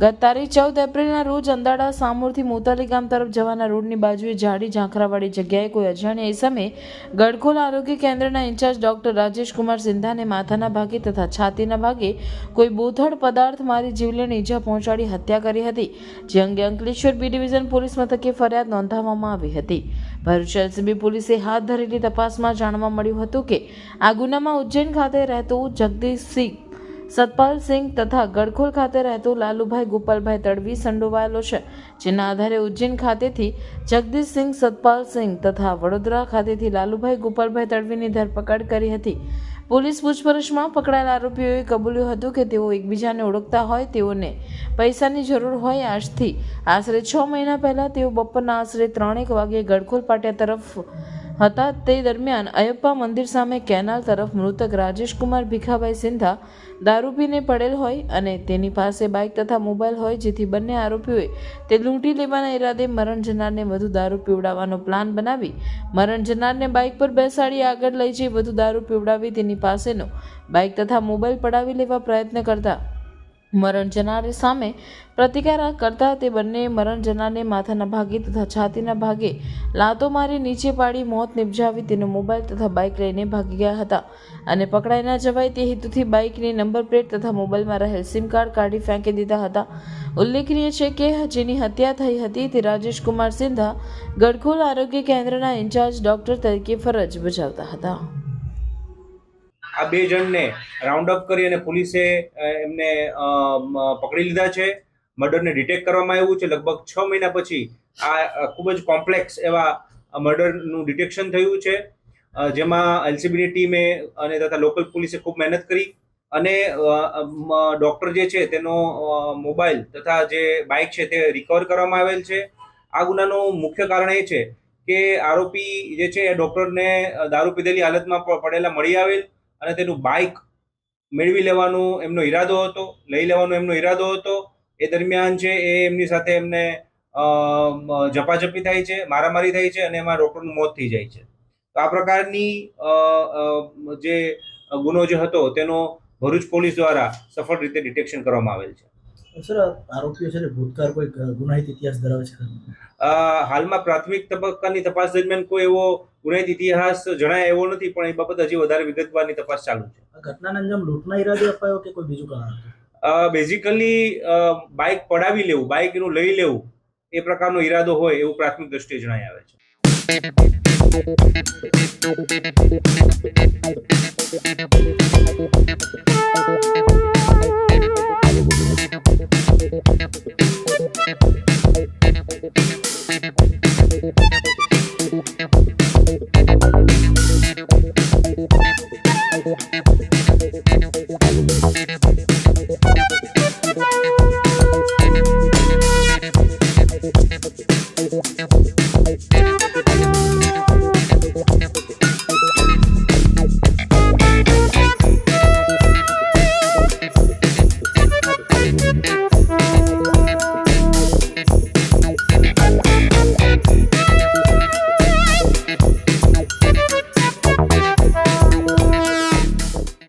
ગત તારીખ 14 એપ્રિલના રોજ અંદાડા સામોરથી મોતાલી ગામ તરફ જવાના રોડની બાજુએ જાડી ઝાંખરાવાળી જગ્યાએ કોઈ અજાણ્યા ઇસમે ગડખોલ આરોગ્ય કેન્દ્રના ઇન્ચાર્જ ડોક્ટર રાજેશ કુમાર સિંધાને માથાના ભાગે તથા છાતીના ભાગે કોઈ બોથડ પદાર્થ મારી જીવલેણ ઈજા પહોંચાડી હત્યા કરી હતી, જે અંગે અંકલેશ્વર બી ડિવિઝન પોલીસ મથકે ફરિયાદ નોંધાવવામાં આવી હતી। ભરૂચ એલસીબી પોલીસે હાથ ધરેલી તપાસમાં જાણવા મળ્યું હતું કે આ ગુનામાં ઉજ્જૈન ખાતે રહેતો જગદીશસિંહ સતપાલસિંહ તથા ગડખોલ ખાતે રહેતો લાલુભાઈ ગોપાલભાઈ તડવી સંડોવાયેલો છે, જેના આધારે ઉજ્જૈન ખાતેથી જગદીશસિંહ સતપાલસિંહ તથા વડોદરા ખાતેથી લાલુભાઈ ગોપાલભાઈ તડવીની ધરપકડ કરી હતી। પોલીસ પૂછપરછમાં પકડાયેલા આરોપીઓએ કબૂલ્યું હતું કે તેઓ એકબીજાને ઓળખતા હોય, તેઓને પૈસાની જરૂર હોય। આજથી આશરે 6 મહિના પહેલા તેઓ બપોરના આશરે 3 વાગે ગડખોલ પાટિયા તરફ હતા। તે દરમિયાન અયપ્પા મંદિર સામે કેનાલ તરફ મૃતક રાજેશકુમાર ભીખાભાઈ સિંધા દારૂ પીને પડેલ હોય અને તેની પાસે બાઇક તથા મોબાઈલ હોય, જેથી બંને આરોપીઓએ તે લૂંટી લેવાના ઈરાદે મરણ જનારને વધુ દારૂ પીવડાવવાનો પ્લાન બનાવી મરણ જનારને બાઇક પર બેસાડી આગળ લઈ જઈ વધુ દારૂ પીવડાવી તેની પાસેનો બાઇક તથા મોબાઈલ પડાવી લેવા પ્રયત્ન કરતા મરણ જનાર સામે પ્રતિકાર કરતા તે બંને મરણ જનારને માથાના ભાગે તથા છાતીના ભાગે લાતો મારી નીચે પાડી મોત નિપજાવી તેનો મોબાઈલ તથા બાઇક લઈને ભાગી ગયા હતા અને પકડાઈ ન જવાય તે હેતુથી બાઇકની નંબર પ્લેટ તથા મોબાઈલમાં રહેલ સિમ કાર્ડ કાઢી ફેંકી દીધા હતા। ઉલ્લેખનીય છે કે જેની હત્યા થઈ હતી તે રાજેશ કુમાર સિંધા ગડખોલ આરોગ્ય કેન્દ્રના ઇન્ચાર્જ ડોક્ટર તરીકે ફરજ બજાવતા હતા। આ બે જણને રાઉન્ડ અપ કરી અને પોલીસે એમને પકડી લીધા છે। મર્ડરને ડિટેક્ટ કરવામાં આવ્યું છે। લગભગ 6 મહિના પછી આ ખૂબ જ કોમ્પ્લેક્સ એવા મર્ડરનું ડિટેક્શન થયું છે, જેમાં એલસીબીની ટીમે અને તથા લોકલ પોલીસે ખૂબ મહેનત કરી અને ડૉક્ટર જે છે તેનો મોબાઈલ તથા જે બાઇક છે તે રિકવર કરવામાં આવેલ છે। આ ગુનાનું મુખ્ય કારણ એ છે કે આરોપી જે છે એ ડૉક્ટરને દારૂ પીધેલી હાલતમાં પડેલા મળી આવેલ અને તેનું બાઇક મેળવી લેવાનો એમનો ઈરાદો હતો, લઈ લેવાનો એમનો ઈરાદો હતો। એ દરમિયાન છે એ એમની સાથે એમને ઝપાઝપી થાય છે, મારામારી થાય છે અને એમાં ડૉક્ટરનું મોત થઈ જાય છે। તો આ પ્રકારની જે ગુનો જે હતો તેનો ભરૂચ પોલીસ દ્વારા સફળ રીતે ડિટેક્શન કરવામાં આવેલ છે। સર, આરોપીઓ છે ભૂતકાળ કોઈ ગુનાહિત ઇતિહાસ ધરાવે છે? હાલમાં પ્રાથમિક તબક્કાની તપાસ દરમિયાન કોઈ એવો ગુનાહિત ઇતિહાસ જણાય એવો નથી, પણ એ બાબત હજી વધારે વિગતવારની તપાસ ચાલુ છે। આ ઘટનાને અંજામ લૂંટના ઈરાદે અપાયો કે કોઈ બીજું કારણ હતું? બેઝિકલી બાઇક પડાવી લેવું, બાઇક એનું લઈ લેવું એ પ્રકારનો ઈરાદો હોય એવું પ્રાથમિક દ્રષ્ટિએ જણાઈ આવે છે।